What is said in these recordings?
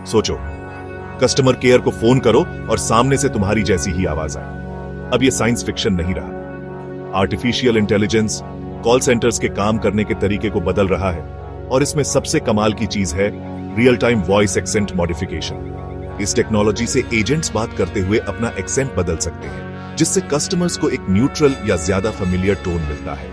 सोचो, customer care को phone करो और सामने से तुम्हारी जैसी ही आवाज आए। अब ये साइंस फिक्शन नहीं रहा। आर्टिफिशियल इंटेलिजेंस कॉल सेंटर्स के काम करने के तरीके को बदल रहा है और इसमें सबसे कमाल की चीज है real time voice accent modification. इस टेक्नोलॉजी से एजेंट्स बात करते हुए अपना एक्सेंट बदल सकते हैं, जिससे कस्टमर्स को एक न्यूट्रल या ज्यादा फेमिलियर टोन मिलता है।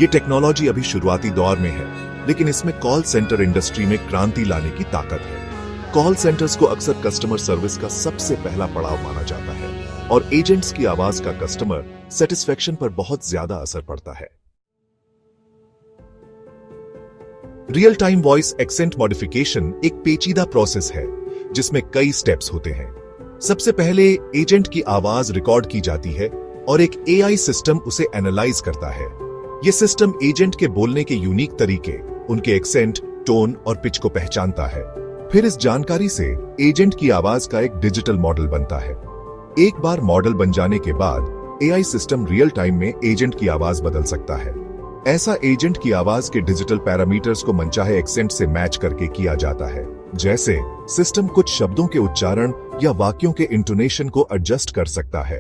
ये टेक्नोलॉजी अभी शुरुआती दौर में है, लेकिन इसमें कॉल सेंटर इंडस्ट्री में क्रांति लाने की ताकत है। कॉल सेंटर्स को अक्सर कस्टमर सर्विस का सबसे पहला पड़ाव माना जाता है और एजेंट्स की आवाज का कस्टमर सेटिस्फेक्शन पर बहुत ज्यादा असर पड़ता है। Real time voice accent modification एक पेचीदा प्रोसेस है जिसमें कई स्टेप्स होते हैं। सबसे पहले एजेंट की आवाज रिकॉर्ड की जाती है और एक एआई सिस्टम उसे एनालाइज करता है। यह सिस्टम एजेंट के बोलने के यूनिक तरीके, उनके एक्सेंट, टोन और पिच को पहचानता है। फिर इस जानकारी से एजेंट की आवाज का एक डिजिटल मॉडल बनता है। एक बार मॉडल बन जाने के बाद एआई सिस्टम रियल टाइम में एजेंट की आवाज बदल सकता है। ऐसा एजेंट की आवाज के डिजिटल पैरामीटर्स को मनचाहे एक्सेंट से मैच करके किया जाता है। जैसे सिस्टम कुछ शब्दों के उच्चारण या वाक्यों के इंटोनेशन को एडजस्ट कर सकता है।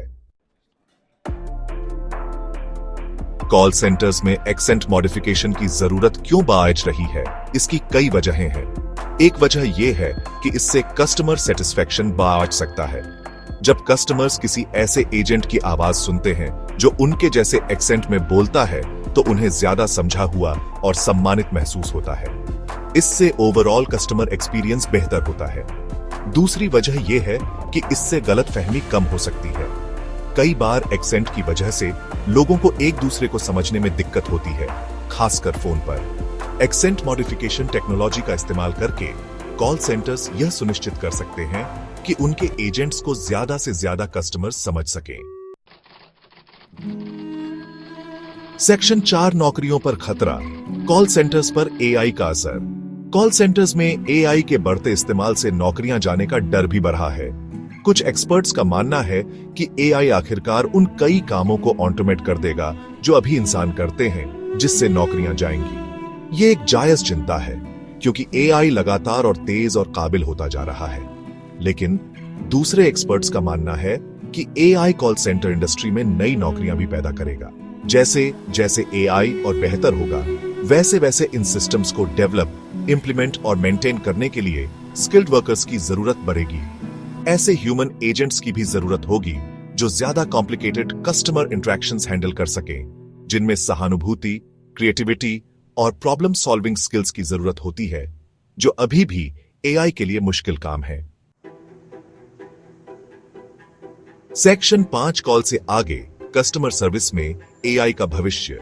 कॉल सेंटर्स में एक्सेंट मॉडिफिकेशन की जरूरत क्यों बाज रही है? इसकी कई वजहें हैं। एक वजह यह है कि इससे कस्टमर सेटिस्फेक्शन बढ़ सकता है। जब कस्टमर्स किसी ऐसे एजेंट की आवाज सुनते हैं जो उनके जैसे एक्सेंट में बोलता है, तो उन्हें ज्यादा समझा हुआ और सम्मानित महसूस होता है। इससे ओवरऑल कस्टमर एक्सपीरियंस बेहतर होता है। दूसरी वजह यह है कि इससे गलतफहमी कम हो सकती है। कई बार एक्सेंट की वजह से लोगों को एक दूसरे को समझने में दिक्कत होती है, खासकर फोन पर। एक्सेंट मॉडिफिकेशन टेक्नोलॉजी का इस्तेमाल करके कॉल सेंटर्स यह सुनिश्चित कर सकते हैं कि उनके एजेंट्स को ज्यादा से ज्यादा कस्टमर्स समझ सकें। सेक्शन 4 नौकरियों पर खतरा, कॉल सेंटर्स पर एआई का असर। कॉल सेंटर्स में एआई के बढ़ते इस्तेमाल से नौकरियां जाने का डर भी बढ़ा है। कुछ एक्सपर्ट्स का मानना है कि एआई आखिरकार उन कई कामों को ऑटोमेट कर देगा जो अभी इंसान करते हैं, जिससे नौकरियां जाएंगी। ये एक जायज चिंता है, क्योंकि एआई लगातार और तेज और काबिल होता जा रहा है। लेकिन दूसरे एक्सपर्ट्स का मानना है कि एआई कॉल सेंटर इंडस्ट्री में नई नौकरियां भी पैदा करेगा। जैसे जैसे एआई और बेहतर होगा, वैसे वैसे इन सिस्टम्स को डेवलप, इंप्लीमेंट और मेंटेन करने के लिए स्किल्ड वर्कर्स की जरूरत बढ़ेगी। ऐसे ह्यूमन एजेंट्स की भी जरूरत होगी जो ज्यादा कॉम्प्लिकेटेड कस्टमर इंटरेक्शंस हैंडल कर सकें, जिनमें सहानुभूति, क्रिएटिविटी और प्रॉब्लम सॉल्विंग स्किल्स की जरूरत होती है, जो अभी भी एआई के लिए मुश्किल काम है। सेक्शन 5 कॉल से आगे, कस्टमर सर्विस में एआई का भविष्य।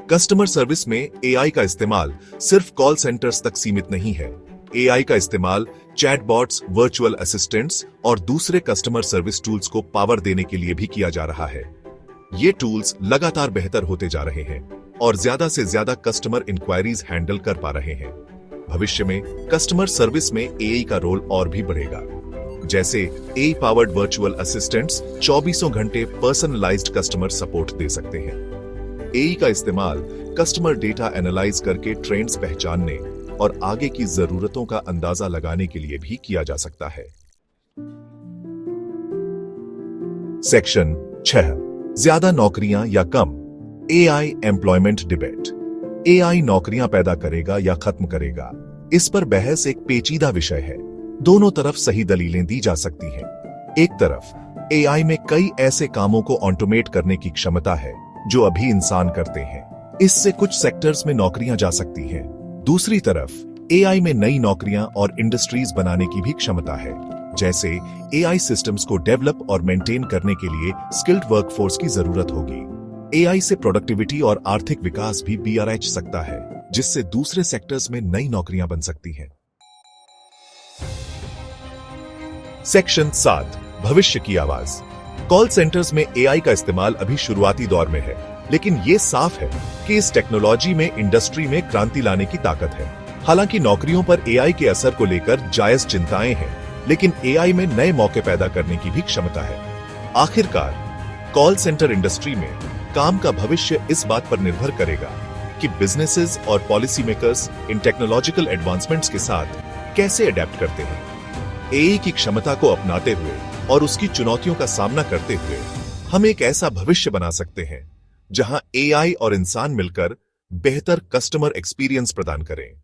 कस्टमर सर्विस में एआई का इस्तेमाल सिर्फ कॉल सेंटर्स तक सीमित नहीं है। एआई का इस्तेमाल चैटबॉट्स, वर्चुअल असिस्टेंट्स और दूसरे कस्टमर सर्विस टूल्स को पावर देने के लिए भी किया जा रहा है। ये टूल्स लगातार बेहतर होते जा रहे हैं और ज्यादा से ज्यादा कस्टमर इंक्वायरीज हैंडल कर पा रहे हैं। भविष्य में कस्टमर सर्विस में एआई का रोल और भी बढ़ेगा। जैसे एआई पावर्ड वर्चुअल असिस्टेंट्स 24 घंटे पर्सनलाइज्ड कस्टमर सपोर्ट दे सकते हैं। एआई का इस्तेमाल कस्टमर डेटा एनालाइज करके ट्रेंड्स पहचानने और आगे की जरूरतों का अंदाजा लगाने के लिए भी किया जा सकता है। सेक्शन 6 ज्यादा नौकरियां या कम, एआई एम्प्लॉयमेंट डिबेट। एआई नौकरियां पैदा करेगा या खत्म करेगा, इस पर बहस एक पेचीदा विषय है। दोनों तरफ सही दलीलें दी जा सकती हैं। एक तरफ एआई में कई ऐसे कामों को ऑटोमेट करने की क्षमता है जो अभी इंसान करते हैं, इससे कुछ सेक्टर्स में नौकरियां जा सकती हैं। दूसरी तरफ एआई में नई नौकरियां और इंडस्ट्रीज बनाने की भी क्षमता है। जैसे एआई सिस्टम्स को डेवलप और मेंटेन करने के लिए स्किल्ड वर्कफोर्स की जरूरत होगी। एआई से प्रोडक्टिविटी और आर्थिक विकास भी बढ़ सकता है, जिससे दूसरे सेक्टर्स में नई नौकरियां बन सकती हैं। सेक्शन 7 भविष्य की आवाज। कॉल सेंटर्स में एआई का इस्तेमाल अभी शुरुआती दौर में है, लेकिन यह साफ है कि इस टेक्नोलॉजी में इंडस्ट्री में क्रांति लाने की ताकत है। हालांकि नौकरियों पर एआई के असर को लेकर जायज चिंताएं हैं, लेकिन एआई में नए मौके पैदा करने की भी क्षमता है। आखिरकार कॉल सेंटर इंडस्ट्री में काम का भविष्य इस बात पर निर्भर करेगा कि बिजनेसेस और policy makers in technological advancements के साथ कैसे अडेप्ट करते हैं। एआई की क्षमता को अपनाते हुए और उसकी चुनौतियों का सामना करते हुए हम एक ऐसा भविष्य बना सकते हैं जहां एआई और इंसान मिलकर बेहतर कस्टमर एक्सपीरियंस प्रदान करें।